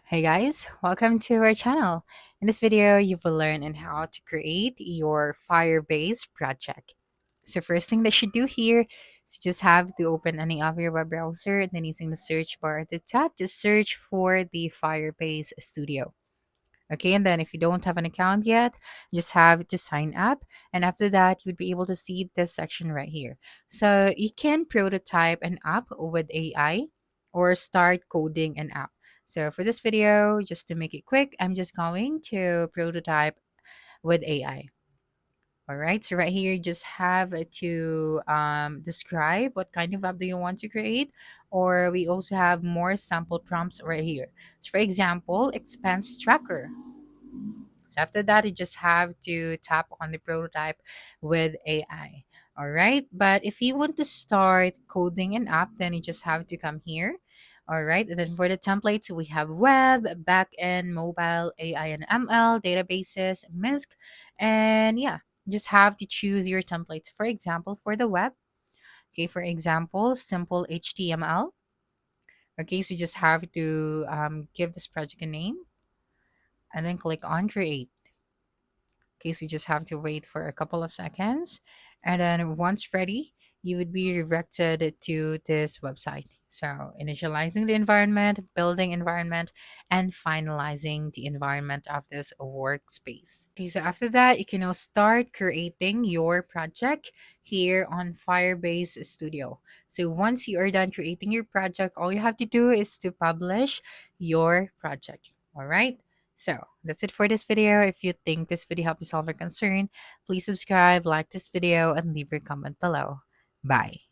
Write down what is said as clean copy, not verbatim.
Hey guys, welcome to our channel. In this video, you will learn on how to create your Firebase project. So first thing that you should do here is you just have to open any of your web browser and then using the search bar at the top to search for the Firebase Studio. Okay, and then if you don't have an account yet, you just have to sign up. And after that, you would be able to see this section right here. So you can prototype an app with AI or start coding an app. So for this video, just to make it quick, I'm just going to prototype with AI. All right, so right here, you just have to describe what kind of app do you want to create, or we also have more sample prompts right here. So for example, expense tracker. So after that, you just have to tap on the prototype with AI. All right. But if you want to start coding an app, then you just have to come here. All right. And then for the templates, we have web, backend, mobile, AI and ML, databases, MISC. And yeah, you just have to choose your templates. For example, for the web, okay, for example, simple HTML. Okay, so you just have to give this project a name and then click on create. Okay, so you just have to wait for a couple of seconds. And then once ready, you would be redirected to this website. So initializing the environment, building environment, and finalizing the environment of this workspace. Okay, so after that, you can now start creating your project here on Firebase Studio. So once you are done creating your project, all you have to do is to publish your project. All right. So that's it for this video. If you think this video helped you solve your concern, please subscribe, like this video, and leave your comment below. Bye.